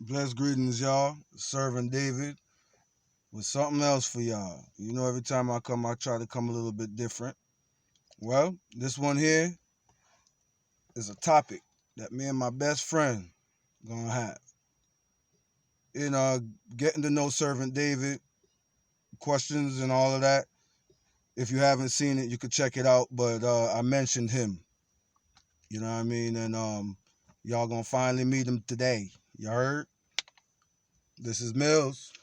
Blessed greetings, y'all. Servant David with something else for y'all. You know, every time I come, I try to come a little bit different. Well, this one here is a topic that me and my best friend gonna have. Getting to know Servant David, questions and all of that. If you haven't seen it, you could check it out. But I mentioned him. You know what I mean? And y'all gonna finally meet him today. You heard? This is Mills.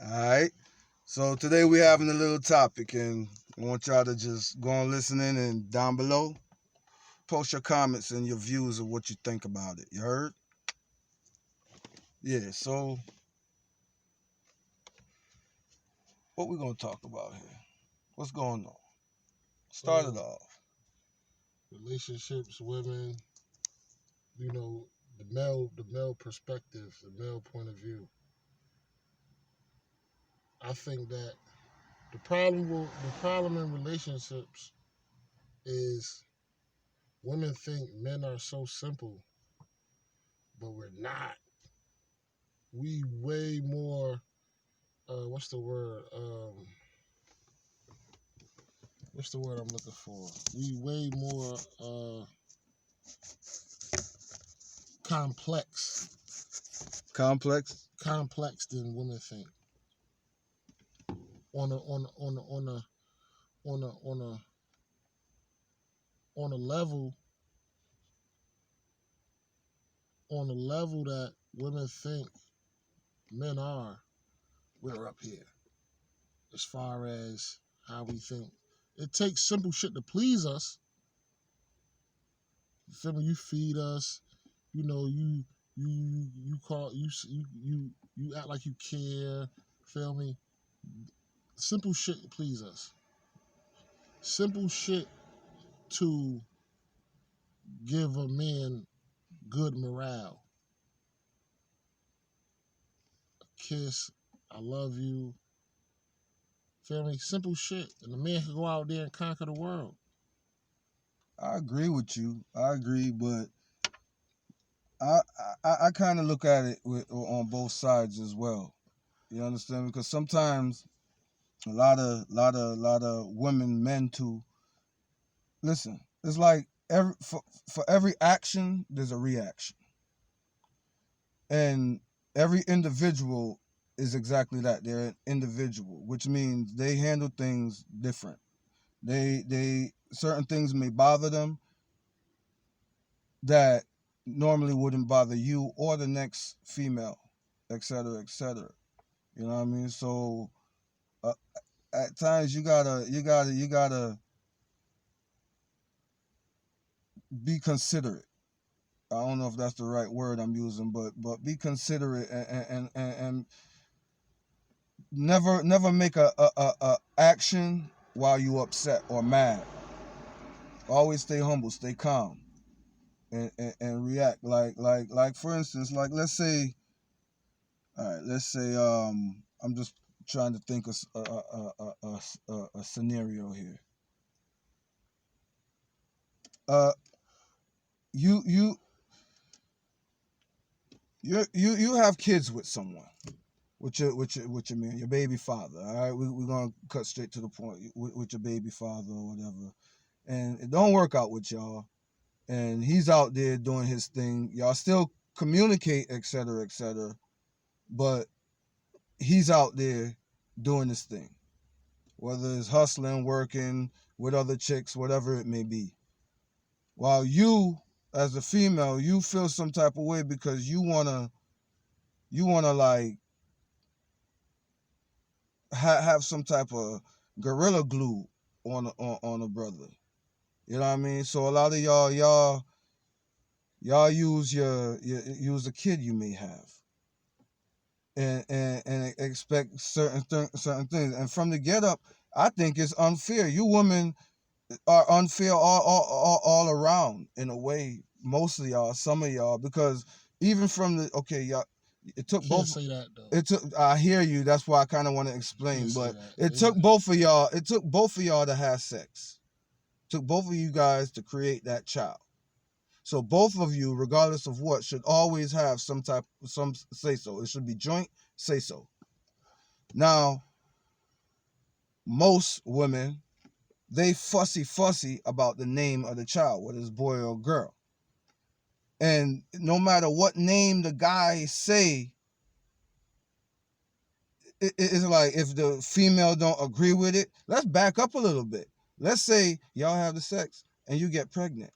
All right. So today we having a little topic, and I want y'all to just go on listening and down below, post your comments and your views of what you think about it. You heard? Yeah. So what we gonna talk about here? What's going on? Start it So off. relationships, women, you know, the male perspective, the male point of view. I think that the problem in relationships is women think men are so simple, but we're not. We way more. What's the word? What's the word I'm looking for? We way more complex, Complex. complex than women think. On a on a, on a, on a on a on a on a level on a level that women think men are, we're up here as far as how we think. It takes simple shit to please us. You feel me? You feed us. You know, you call you act like you care. Feel me? Simple shit to please us. Simple shit to give a man good morale. A kiss. I love you. Feel me? Simple shit. And the man can go out there and conquer the world. I agree with you. I agree, but I kind of look at it on both sides as well. You understand? Because sometimes a lot of women, men too. Listen, it's like for every action, there's a reaction, and every individual is exactly that. They're an individual, which means they handle things different. They certain things may bother them that normally wouldn't bother you or the next female, etc., etc. You know what I mean? So uh, at times you gotta be considerate. I don't know if that's the right word I'm using, but be considerate and never make a action while you upset or mad. Always stay humble, stay calm, and react like for instance, like let's say I'm just trying to think of a scenario here. Uh, you you you have kids with someone. With your man, your baby father. All right, we're gonna cut straight to the point with your baby father or whatever, and it don't work out with y'all, and he's out there doing his thing. Y'all still communicate, etc., etc., but he's out there doing his thing, whether it's hustling, working with other chicks, whatever it may be. While you, as a female, you feel some type of way because you wanna like have some type of gorilla glue on a brother. You know what I mean? So a lot of y'all use your use a kid you may have and expect certain things. And from the get up, I think it's unfair. You women are unfair all around in a way. Most of y'all, some of y'all, because even from the okay, y'all, it took Can't both. say that though. It took. I hear you. That's why I kind of want to Can't explain. say But that. it took both of y'all. It took both of y'all to have sex. It took both of you guys to create that child. So both of you, regardless of what, should always have some say so. It should be joint say so. Now, most women, they fussy about the name of the child, whether it's boy or girl. And no matter what name the guy say, it's like if the female don't agree with it, let's back up a little bit. Let's say y'all have the sex and you get pregnant.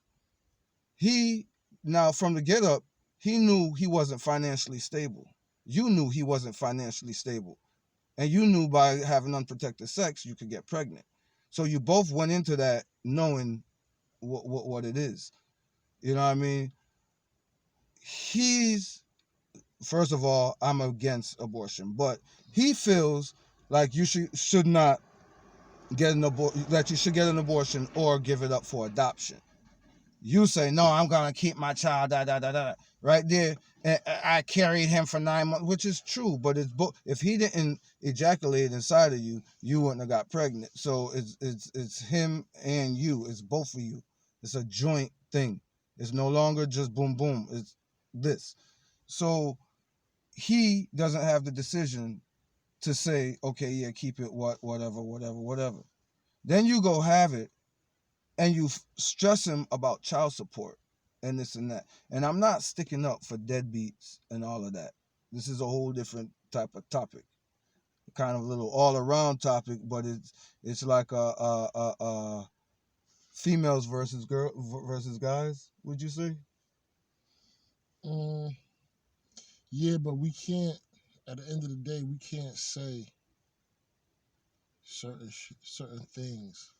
He, now from the get up, he knew he wasn't financially stable. You knew he wasn't financially stable. And you knew by having unprotected sex, you could get pregnant. So you both went into that knowing what it is. You know what I mean? First of all, I'm against abortion, but he feels like you should not get that you should get an abortion or give it up for adoption. You say, no, I'm going to keep my child, right there. And I carried him for 9 months, which is true, but it's if he didn't ejaculate inside of you, you wouldn't have got pregnant. So it's him and you. It's both of you. It's a joint thing. It's no longer just boom, boom. It's this. So he doesn't have the decision to say, okay, yeah, keep it, whatever. Then you go have it, and you stress him about child support and this and that. And I'm not sticking up for deadbeats and all of that. This is a whole different type of topic, kind of a little all-around topic, but it's like a females versus guys. Would you say? Yeah, but we can't. At the end of the day, we can't say certain things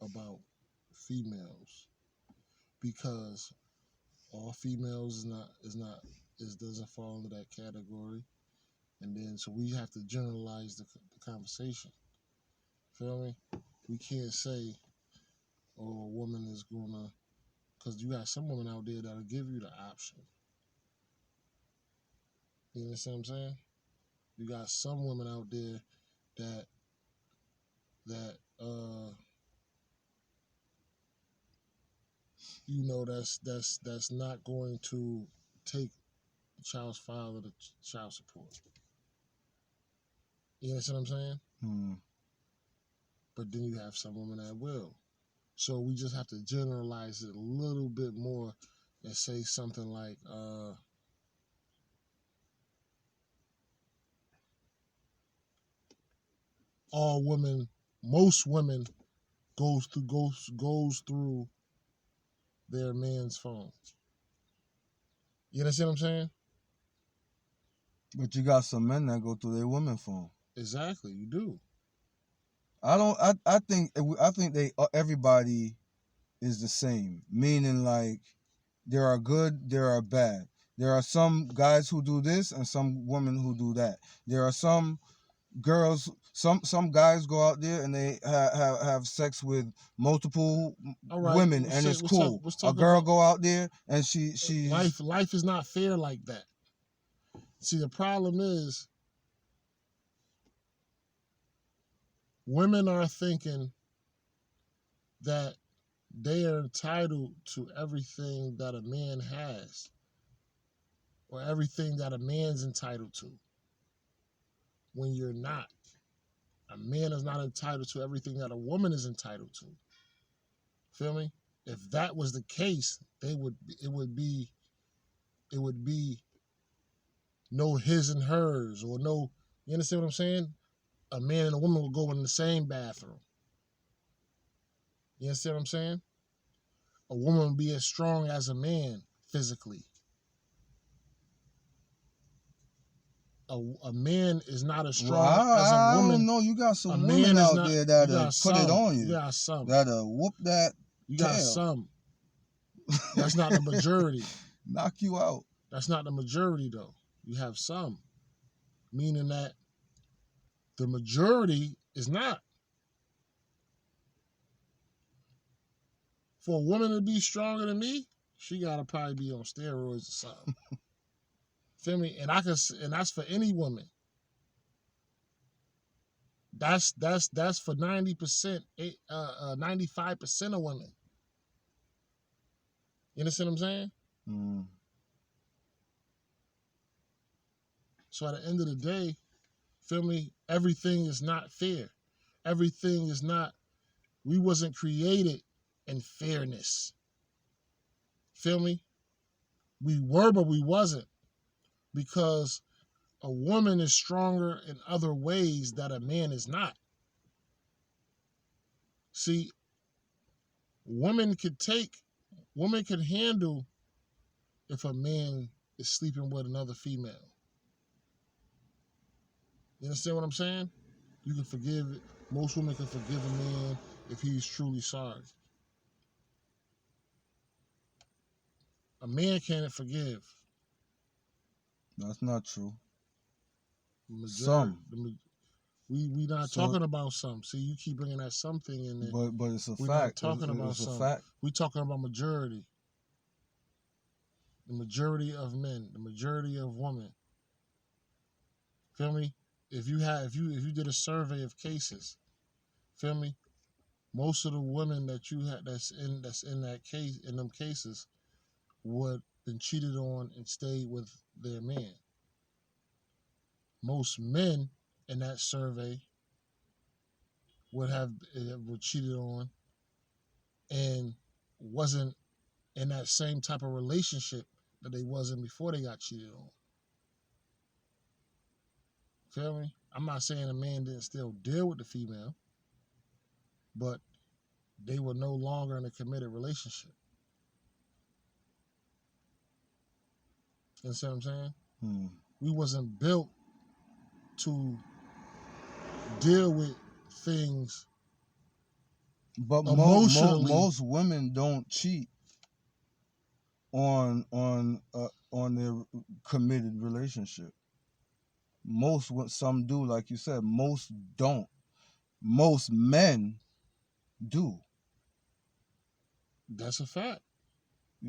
about females because all females doesn't fall into that category, and then so we have to generalize the conversation. Feel me? We can't say, "Oh, a woman is gonna," because you got some women out there that'll give you the option. You understand what I'm saying? You got some women out there that that's not going to take the child's father to child support. You understand what I'm saying? But then you have some women that will. So we just have to generalize it a little bit more and say something like, most women goes through their man's phone. You understand what I'm saying? But you got some men that go through their women's phone. Exactly, you do. I think everybody is the same. Meaning, like, there are good, there are bad. There are some guys who do this and some women who do that. There are some girls, some guys go out there and they have sex with multiple women, and it's cool. A girl go out there and she's life is not fair like that. See, the problem is women are thinking that they are entitled to everything that a man has or everything that a man's entitled to, when you're not. A man is not entitled to everything that a woman is entitled to. Feel me? If that was the case, it would be no his and hers, or no, you understand what I'm saying? A man and a woman will go in the same bathroom. You understand what I'm saying? A woman will be as strong as a man physically. A man is not as strong as a woman. I don't know. You got some women out there that'll put it on you. You got some. That'll whoop that. You got some. That's not the majority. Knock you out. That's not the majority, though. You have some. Meaning that the majority is not. For a woman to be stronger than me, she gotta probably be on steroids or something. Feel me? And that's for any woman. That's for 90%, 95% of women. You understand what I'm saying? Mm. So at the end of the day, feel me, everything is not fair. Everything is not, we wasn't created in fairness. Feel me? We were, but we wasn't. Because a woman is stronger in other ways that a man is not. See, women could handle if a man is sleeping with another female. You understand what I'm saying? You can forgive it. Most women can forgive a man if he's truly sorry. A man can't forgive. That's not true. Majority, Some. we not So, talking about some. See, you keep bringing that something in there. but it's a We're not fact. talking about It's a some. fact. We talking about majority. The majority of men, the majority of women. Feel me? If you did a survey of cases, feel me? Most of the women that you had that's in that case, in them cases, would been cheated on and stayed with their man. Most men in that survey were cheated on and wasn't in that same type of relationship that they was in before they got cheated on. Feel me? I'm not saying a man didn't still deal with the female, but they were no longer in a committed relationship. You understand what I'm saying? Mm. We wasn't built to deal with things But emotionally. most women don't cheat on their committed relationship. Some do, like you said. Most don't. Most men do. That's a fact.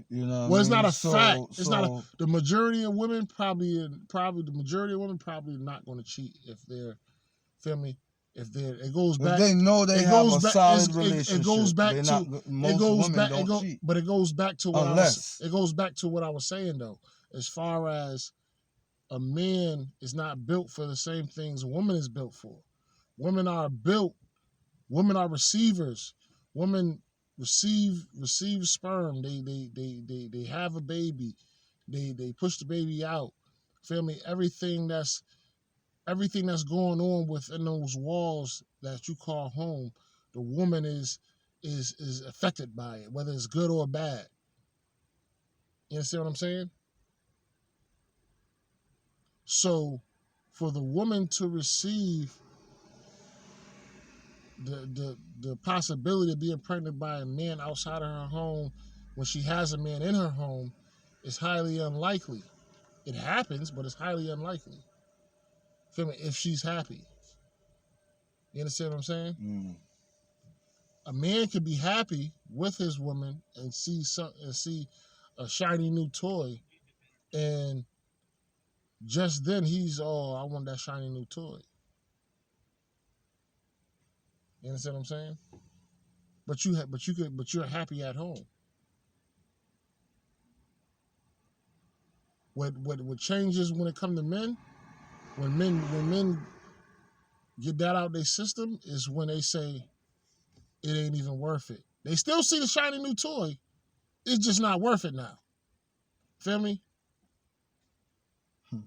You know what Well, I it's mean? not a fact. It's not So the majority of women probably the majority of women probably not going to cheat if they're, feel me, if they're, it goes if back. they know they It have goes a back. solid It relationship, goes back they're to. not. Most women don't cheat But it goes back to what unless. It goes back to what I was saying though, as far as a man is not built for the same things a woman is built for. Women are built. Women are receivers. Women receive sperm. They have a baby. They push the baby out. Feel me? Everything that's going on within those walls that you call home, the woman is affected by it, whether it's good or bad. You understand what I'm saying? So, for the woman to receive the possibility of being pregnant by a man outside of her home when she has a man in her home is highly unlikely. It happens, but it's highly unlikely. Feel me? If she's happy. You understand what I'm saying? Mm. A man could be happy with his woman and see a shiny new toy, and just then he's, oh, I want that shiny new toy. You understand what I'm saying? But you're happy at home. What changes when it comes to men? When men get that out their system is when they say it ain't even worth it. They still see the shiny new toy. It's just not worth it now. Feel me? Hmm.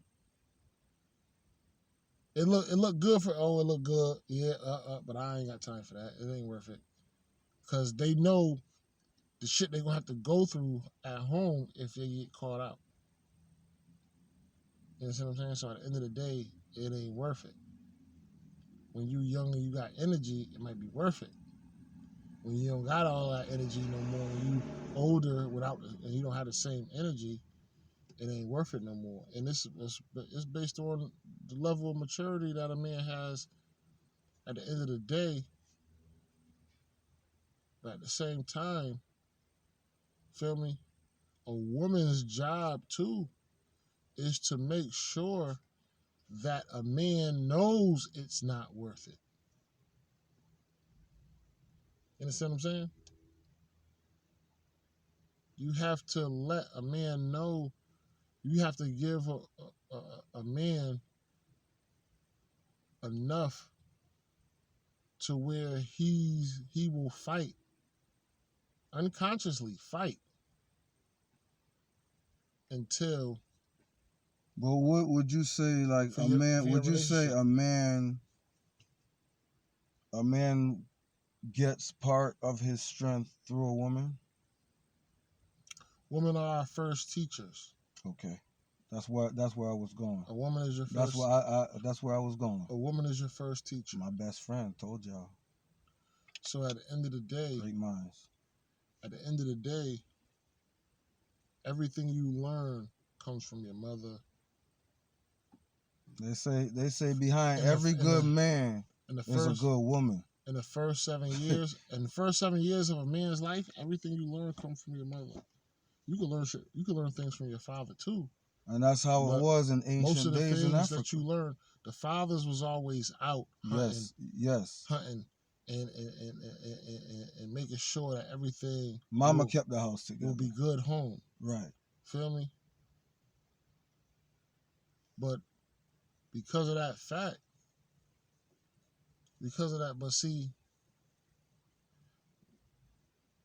It look good it look good. Yeah, but I ain't got time for that. It ain't worth it. Cause they know the shit they gonna have to go through at home if they get caught out. You understand what I'm saying? So at the end of the day, it ain't worth it. When you young and you got energy, it might be worth it. When you don't got all that energy no more, when you older and you don't have the same energy, it ain't worth it no more. And it's based on the level of maturity that a man has at the end of the day. But at the same time, feel me, a woman's job too is to make sure that a man knows it's not worth it. You understand what I'm saying? you have to let a man know. You have to give a man enough to where he will fight, unconsciously fight, until But what would you say, like for a your, man? for your Would you say relationship. a man gets part of his strength through a woman? Women are our first teachers. Okay, that's where I was going. A woman is your That's first. why that's where I was going. A woman is your first teacher. My best friend told y'all. So at the end of the day, Great minds. at the end of the day, everything you learn comes from your mother. They say behind In the- every in good the- man In the is a first good woman. in the first 7 years of a man's life, everything you learn comes from your mother. You can learn shit. You can learn things from your father too. And that's how it But was in most of ancient the days in things Africa. that you learn, the fathers was always out hunting, Yes. and making sure that everything Mama kept the house together. will be good home. Right. Feel me? But because of that fact, but see,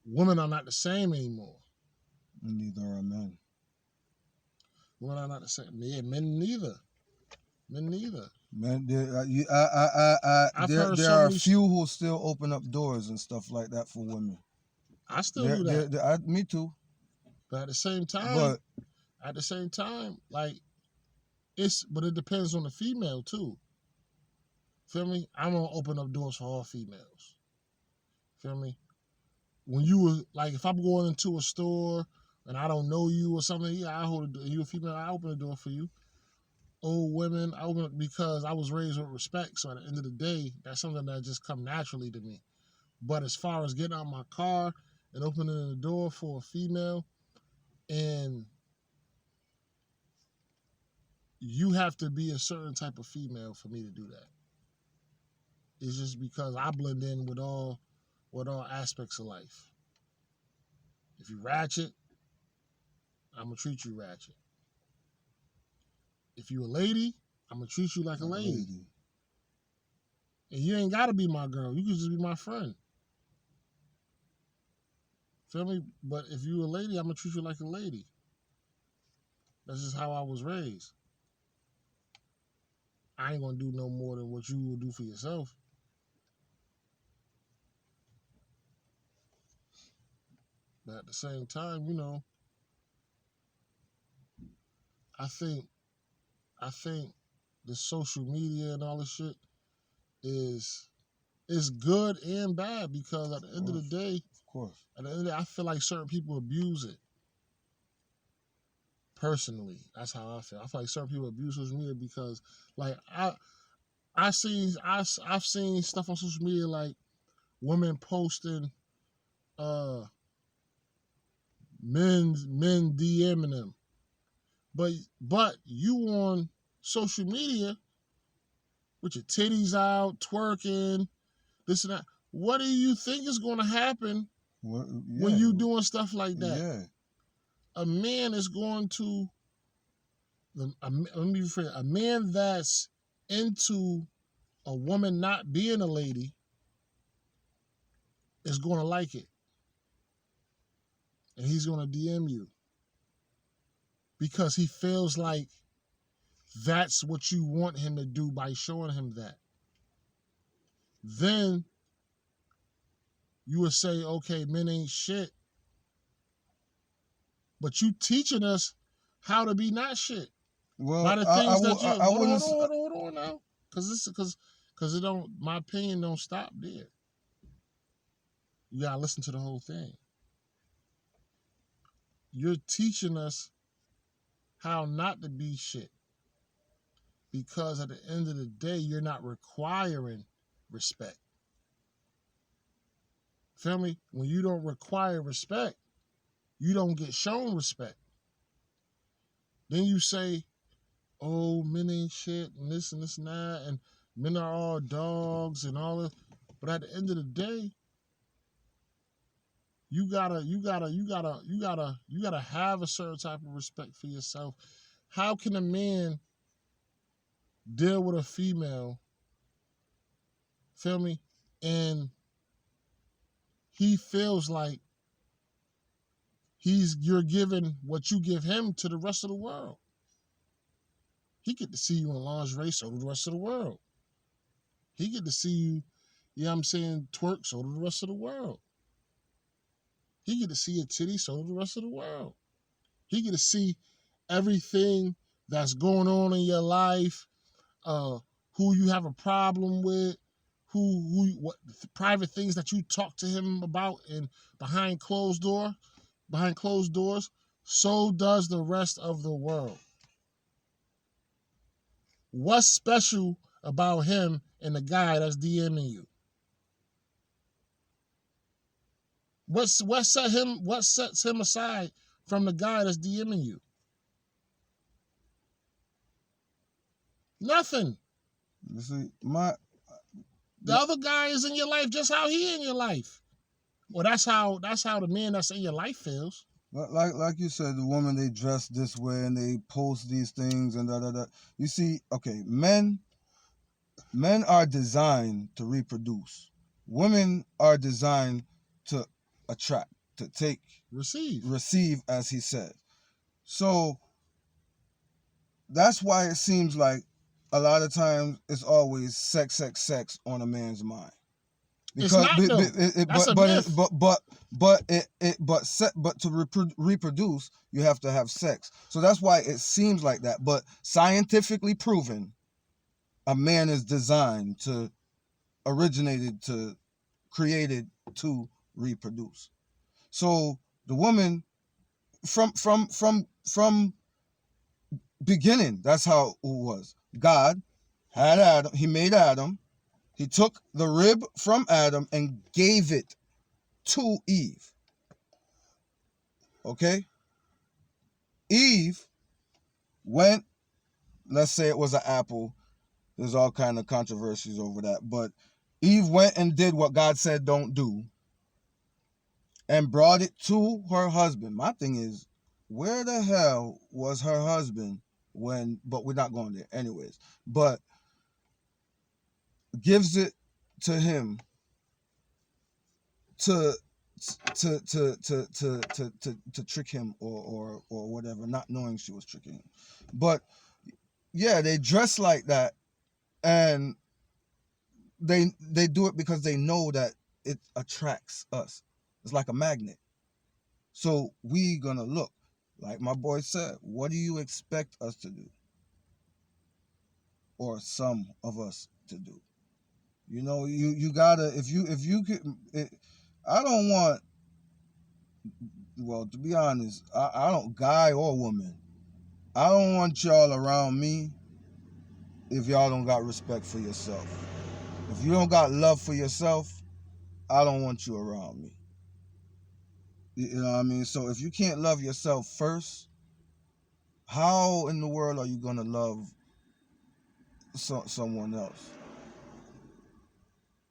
women are not the same anymore. And neither are men. Women are not the same. Yeah, men neither. Men, I've heard there so are a many. few who still open up doors and stuff like that for women. I still do that. Me too. But at the same time, like but it depends on the female too. Feel me? I'm gonna open up doors for all females. Feel me? When you were like, if I'm going into a store and I don't know you or something, yeah, I hold a door. You a female, I open the door for you. Old women, I open it because I was raised with respect. So at the end of the day, that's something that just come naturally to me. But as far as getting out my car and opening the door for a female, and you have to be a certain type of female for me to do that. It's just because I blend in with all aspects of life. If you ratchet, I'm gonna treat you ratchet. If you a lady, I'm gonna treat you like a lady. And you ain't gotta be my girl. You can just be my friend. Feel me? But if you a lady, I'm gonna treat you like a lady. That's just how I was raised. I ain't gonna do no more than what you will do for yourself. But at the same time, I think the social media and all this shit is good and bad, because at the end of the day, I feel like certain people abuse it. Personally, that's how I feel. I feel like certain people abuse social media because, like, I've seen stuff on social media, like women posting men DMing them, but you on social media with your titties out, twerking, this and that. What do you think is going to happen when you doing stuff like that? Yeah. A man is going to, let me rephrase, a man that's into a woman not being a lady is going to like it. And he's going to DM you because he feels like that's what you want him to do by showing him that. Then you would say, okay, men ain't shit, but you teaching us how to be not shit. Well, by the things that you hold on now, because it don't. My opinion don't stop there. You gotta listen to the whole thing. You're teaching us how not to be shit, because at the end of the day, you're not requiring respect. Feel me? When you don't require respect, you don't get shown respect. Then you say, oh, men ain't shit and this and that, and men are all dogs and all that. But at the end of the day, You gotta have a certain type of respect for yourself. How can a man deal with a female, feel me, and he feels like you're giving what you give him to the rest of the world? He get to see you in lingerie, so do the rest of the world. He get to see you, you know what I'm saying, twerk, so do the rest of the world. He get to see your titty, so do the rest of the world. He get to see everything that's going on in your life, who you have a problem with, what private things that you talk to him about and behind closed doors. So does the rest of the world. What's special about him and the guy that's DMing you? What sets him aside from the guy that's DMing you? Nothing. You see, The other guy is in your life just how he in your life. Well, that's how the man that's in your life feels. like you said, the woman, they dress this way and they post these things and da da da. You see, okay, men are designed to reproduce. Women are designed to attract, to take, receive, as he said. So that's why it seems like a lot of times it's always sex on a man's mind. Because it's not, that's a myth. But to reproduce, you have to have sex. So that's why it seems like that. But scientifically proven, a man is designed to, created to reproduce. So the woman, from beginning, that's how it was. God had Adam. He made Adam. He took the rib from Adam and gave it to Eve. Okay? Eve went, let's say it was an apple. There's all kind of controversies over that. But Eve went and did what God said don't do and brought it to her husband. My thing is, where the hell was her husband but we're not going there anyways. But gives it to him to trick him or whatever, not knowing she was tricking him. But yeah, they dress like that, and they do it because they know that it attracts us. It's like a magnet. So we gonna look, like my boy said, what do you expect us to do? Or some of us to do? You know, you gotta, if you could, I don't want, well, to be honest, I don't, guy or woman, I don't want y'all around me if y'all don't got respect for yourself. If you don't got love for yourself, I don't want you around me. You know what I mean? So if you can't love yourself first, how in the world are you gonna love someone else?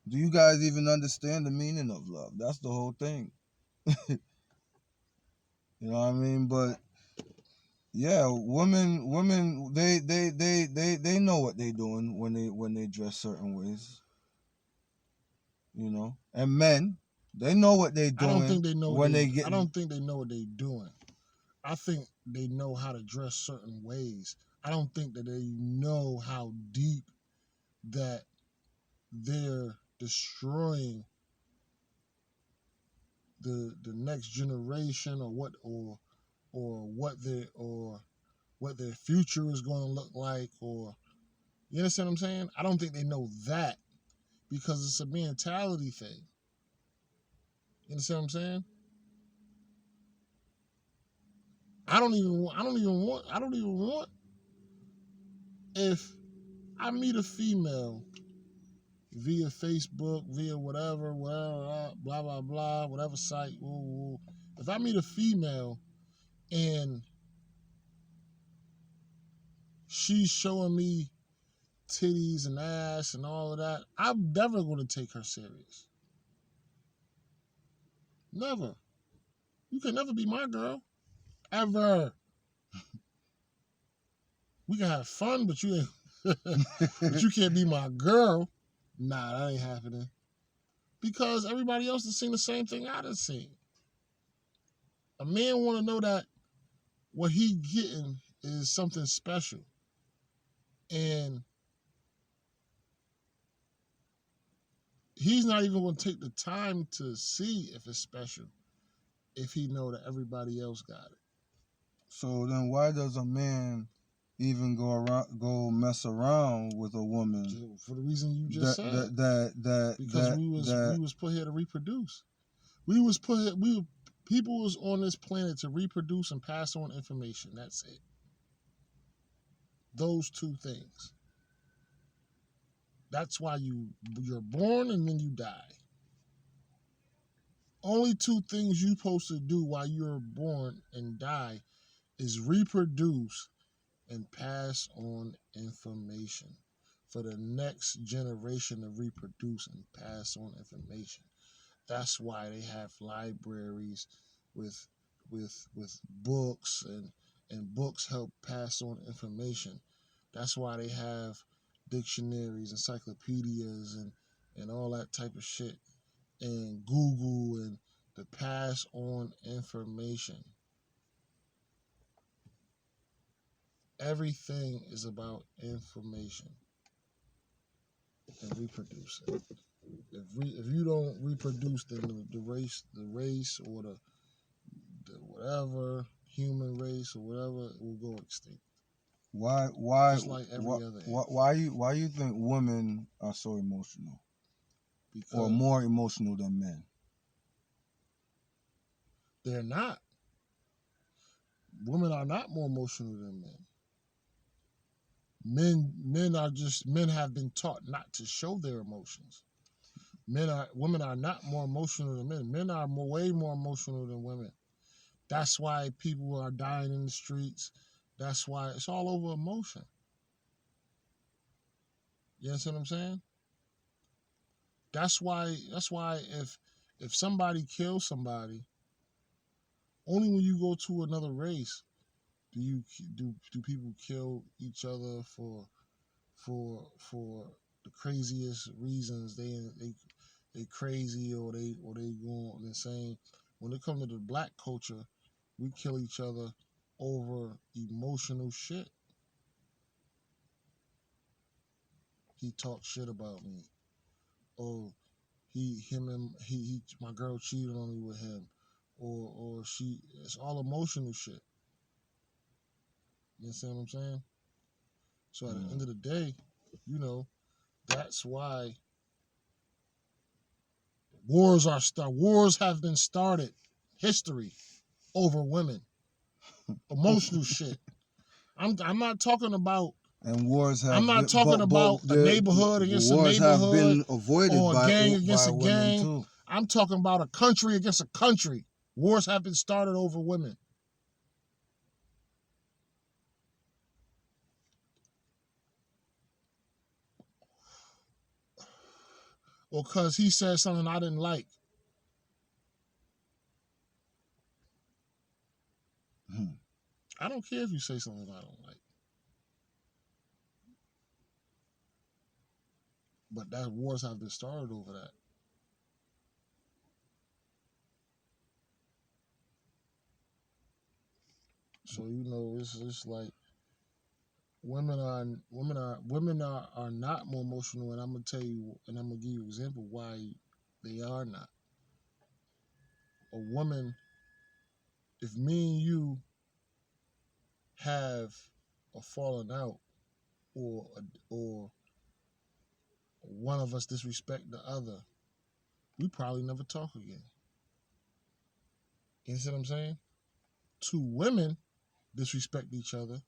Do you guys even understand the meaning of love? That's the whole thing. You know what I mean? But yeah, women, they know what they're doing when they dress certain ways. You know, and men, they know what they're doing. I don't think they know what they're doing. I think they know how to dress certain ways. I don't think that they know how deep that they're destroying the next generation, or what their future is going to look like, or, you understand what I'm saying? I don't think they know that, because it's a mentality thing. You understand what I'm saying? I don't even want if I meet a female via Facebook, via whatever, blah blah blah, whatever site. If I meet a female and she's showing me titties and ass and all of that, I'm never going to take her serious. Never. You can never be my girl. Ever. We can have fun, but you ain't but you can't be my girl. Nah, that ain't happening. Because everybody else has seen the same thing I done seen. A man wanna know that what he getting is something special. And he's not even gonna take the time to see if it's special if he know that everybody else got it. So then, why does a man even go mess around with a woman? For the reason you just said. Because we was put here to reproduce. People was on this planet to reproduce and pass on information. That's it. Those two things. That's why you're born and then you die. Only two things you're supposed to do while you're born and die is reproduce and pass on information for the next generation to reproduce and pass on information. That's why they have libraries with books and books help pass on information. That's why they have dictionaries, encyclopedias, and all that type of shit, and Google and to pass on information. Everything is about information and reproducing. If you don't reproduce, then the race or the whatever human race or whatever will go extinct. Why? Just like every other. Why you think women are so emotional, or more emotional than men? They're not. Women are not more emotional than men. Men have been taught not to show their emotions. Women are not more emotional than men. Men are way more emotional than women. That's why people are dying in the streets. That's why it's all over emotion. You understand what I'm saying? That's why if somebody kills somebody, only when you go to another race do people kill each other for the craziest reasons. They crazy or they go insane. When it comes to the black culture, we kill each other over emotional shit. He talked shit about me. Oh, my girl cheated on me with him, or she. It's all emotional shit. You understand what I'm saying? So at the end of the day, that's why wars have been started. History over women, emotional shit. I'm not talking about. And wars have. I'm not talking about a neighborhood against a neighborhood. Wars have been avoided or a gang against a gang. Too. I'm talking about a country against a country. Wars have been started over women. Or because he said something I didn't like. I don't care if you say something I don't like. But that wars have been started over that. So it's like women are not more emotional, and I'm gonna tell you, and I'm gonna give you an example why they are not. A woman, if me and you have a falling out, or one of us disrespect the other, we probably never talk again. You see what I'm saying? Two women disrespect each other.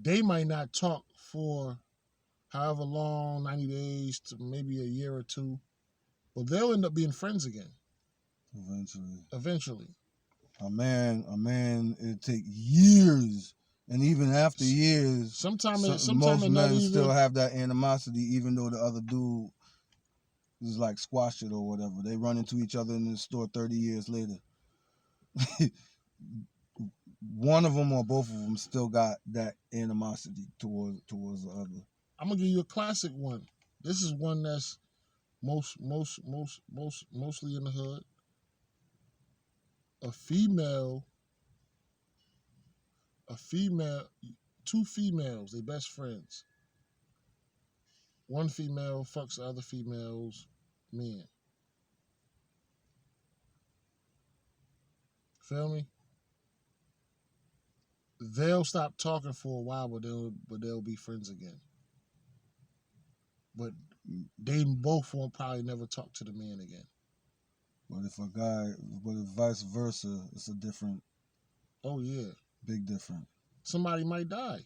They might not talk for however long, 90 days to maybe a year or two, but they'll end up being friends again. Eventually. A man, it take years, and even after years, most men still have that animosity, even though the other dude is like squash it or whatever. They run into each other in the store 30 years later. one of them or both of them still got that animosity towards the other. I'm gonna give you a classic one. This is one that's mostly in the hood. A female, two females, they best friends. One female fucks the other female's man. Feel me? They'll stop talking for a while, but they'll be friends again. But they both won't probably never talk to the man again. But if vice versa, it's a different. Oh yeah, big difference. Somebody might die.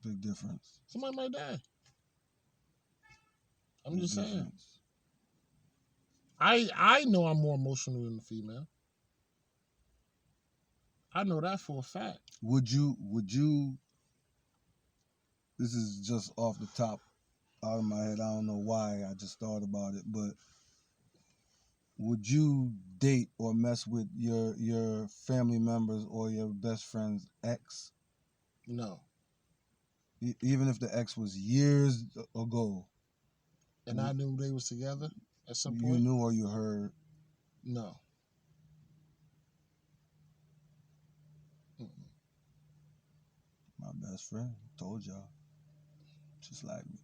Big difference. Somebody might die. I'm just saying. I know I'm more emotional than the female. I know that for a fact. Would you? This is just off the top out of my head. I don't know why. I just thought about it, but would you date or mess with your family members or your best friend's ex? No. Even if the ex was years ago. And I knew they was together at some point? You knew or you heard? No. My best friend told y'all. Just like me.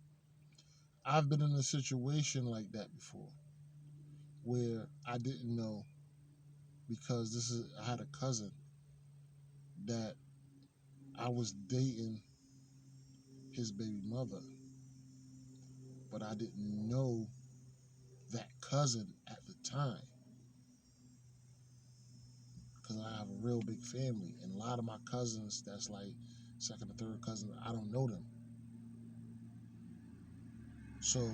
I've been in a situation like that before where I didn't know, because I had a cousin that I was dating his baby mother, but I didn't know that cousin at the time, because I have a real big family, and a lot of my cousins that's like second or third cousin, I don't know them. So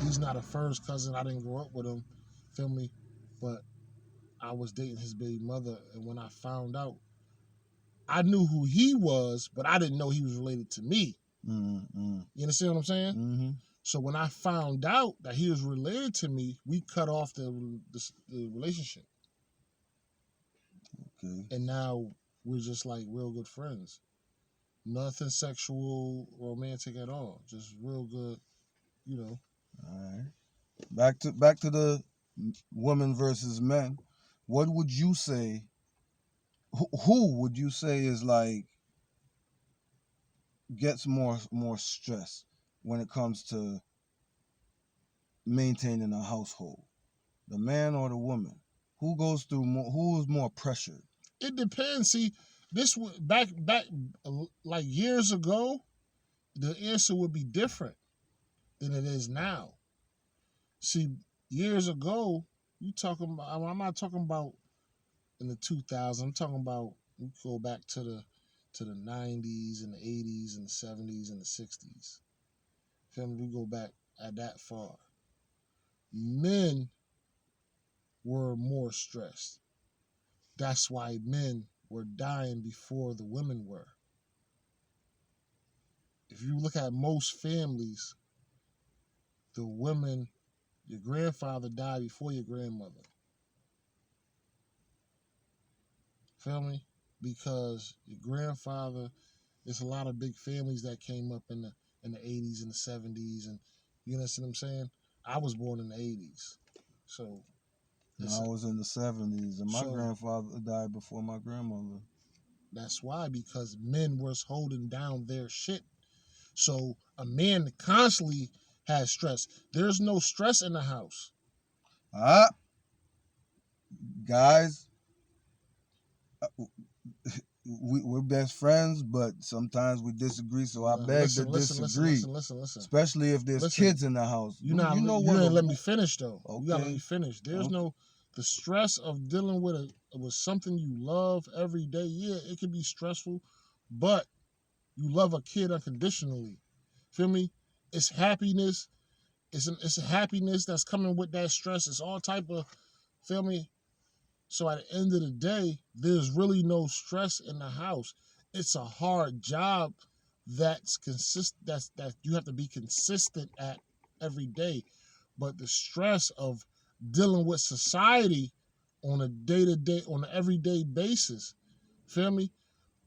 he's not a first cousin. I didn't grow up with him, feel me? But I was dating his baby mother, and when I found out, I knew who he was, but I didn't know he was related to me. Mm-hmm. You understand what I'm saying? Mm-hmm. So when I found out that he was related to me, we cut off the relationship. Okay. And now we're just like real good friends. Nothing sexual, romantic at all. Just real good, you know. All right. Back to the women versus men. What would you say? Who would you say is like gets more stress when it comes to maintaining a household? The man or the woman? Who goes through more? Who is more pressured? It depends. See, this back like years ago, the answer would be different than it is now. See, years ago, you talking about, I'm not talking about in the 2000s. I'm talking about, we go back to the 90s and the 80s and the 70s and the 60s. Feel me? We go back at that far. Men were more stressed. That's why men were dying before the women were. If you look at most families, the women, your grandfather died before your grandmother. Feel me? Because your grandfather, there's a lot of big families that came up in the 80s and the 70s, and you understand what I'm saying? I was born in the 80s. So I was in the 70s, and my grandfather died before my grandmother. That's why, because men was holding down their shit. So a man constantly has stress. There's no stress in the house. Guys, we're best friends, but sometimes we disagree. So I beg to disagree. Listen. Especially if there's kids in the house. You didn't let me finish though. Okay. You gotta let me finish. There's no the stress of dealing with something you love every day. Yeah, it can be stressful, but you love a kid unconditionally. Feel me? It's happiness. It's a happiness that's coming with that stress. It's all type of, feel me? So at the end of the day, there's really no stress in the house. It's a hard job that you have to be consistent at every day. But the stress of dealing with society on a day-to-day, on an everyday basis, feel me?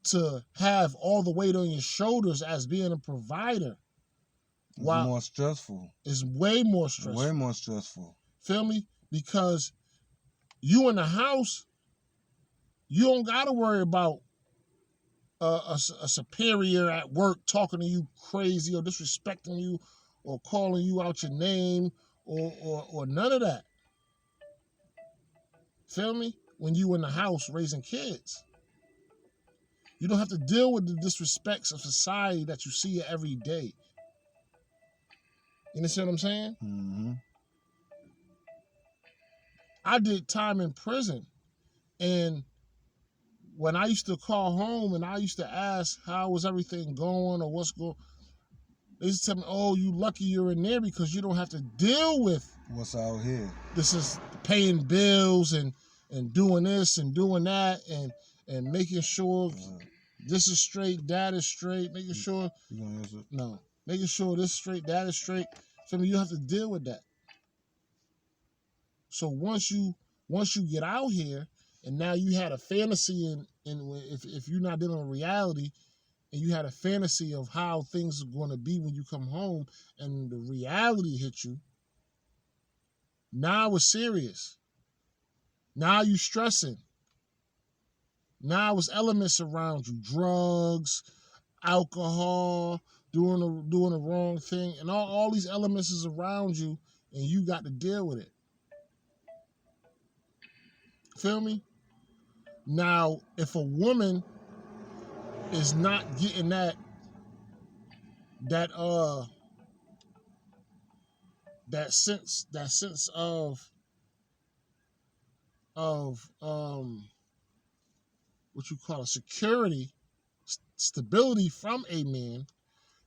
To have all the weight on your shoulders as being a provider, It's while more stressful. is way more stressful. Way more stressful. Feel me? Because you in the house, you don't got to worry about a superior at work talking to you crazy or disrespecting you or calling you out your name or none of that. Feel me? When you in the house raising kids, you don't have to deal with the disrespects of society that you see every day. You understand what I'm saying? Mm-hmm. I did time in prison, and when I used to call home and I used to ask how was everything going or what's going, they used to tell me, "Oh, you lucky you're in there because you don't have to deal with What's out here? this is paying bills and doing this and doing that and making sure this is straight, that is straight, making sure You gonna answer? no, making sure this is straight, that is straight." So you have to deal with that. So once you get out here and now you had a fantasy in if you're not dealing with reality and you had a fantasy of how things are going to be when you come home and the reality hit you, now it's serious. Now you stressing. Now it's elements around you, drugs, alcohol, doing the wrong thing, and all these elements is around you, and you got to deal with it. Feel me? Now, if a woman is not getting that sense of what you call a security, stability from a man,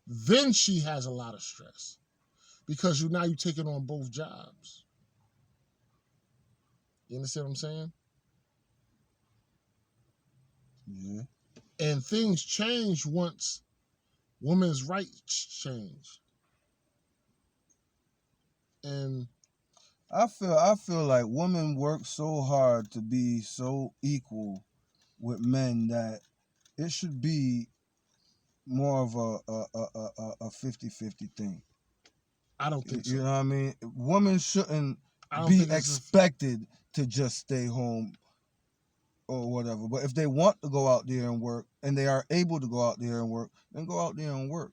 then she has a lot of stress because you're taking on both jobs. You understand what I'm saying? Yeah. And things change once women's rights change. And I feel like women work so hard to be so equal with men that it should be more of a 50-50 thing. I don't think so. You know what I mean? Women shouldn't I don't be think it's expected to just stay home or whatever. But if they want to go out there and work and they are able to go out there and work, then go out there and work.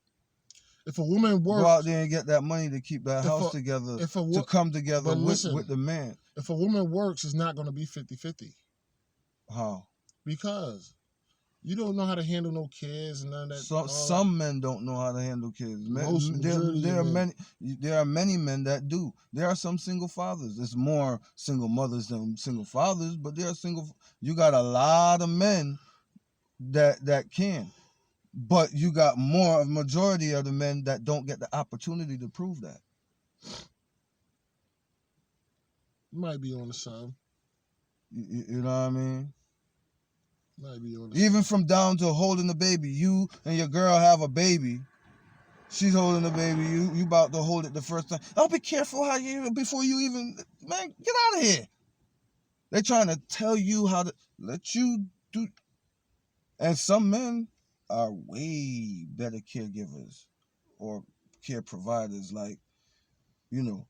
If a woman works, go out there and get that money to keep that house together, to come together with the man. If a woman works, it's not going to be 50-50. How? Because you don't know how to handle no kids and none of that. Some men don't know how to handle kids. There are many men that do. There are some single fathers. There's more single mothers than single fathers, but there are you got a lot of men that can. But you got a majority of the men that don't get the opportunity to prove that. You might be on the side. You know what I mean? Might be on the Even from down to holding the baby. You and your girl have a baby. She's holding the baby. You about to hold it the first time. Oh, be careful before you even, man, get out of here. They're trying to tell you how to let you do. And some men are way better caregivers or care providers, like, than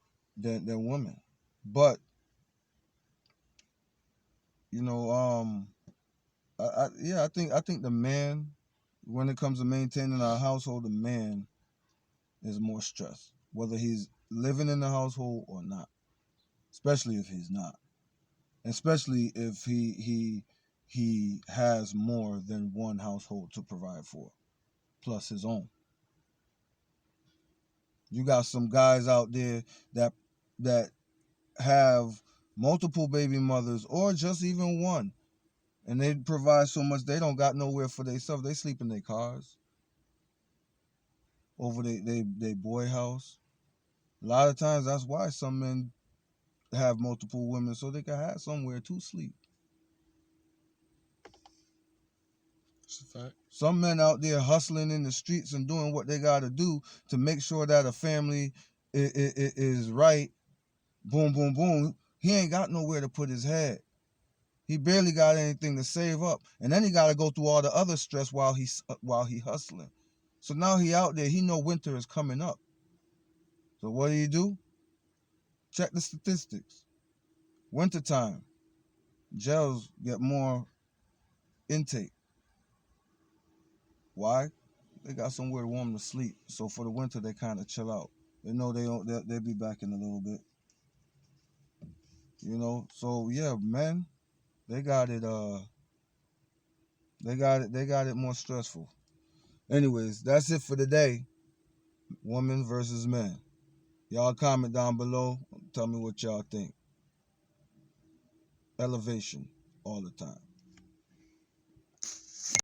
women. But I think the man, when it comes to maintaining our household, the man is more stressed, whether he's living in the household or not. Especially if he's not. Especially if he has more than one household to provide for, plus his own. You got some guys out there that have multiple baby mothers or just even one, and they provide so much they don't got nowhere for themselves. They sleep in their cars, over they boy house. A lot of times that's why some men have multiple women, so they can have somewhere to sleep. Some men out there hustling in the streets and doing what they got to do to make sure that a family is right. Boom, boom, boom. He ain't got nowhere to put his head. He barely got anything to save up, and then he got to go through all the other stress while he hustling. So now he out there. He know winter is coming up. So what do? Check the statistics. Wintertime, jails get more intake. Why? They got somewhere warm to sleep. So for the winter, they kind of chill out. They know they'll be back in a little bit. So yeah, men, they got it. They got it more stressful. Anyways, that's it for today. Women versus men. Y'all comment down below. Tell me what y'all think. Elevation all the time.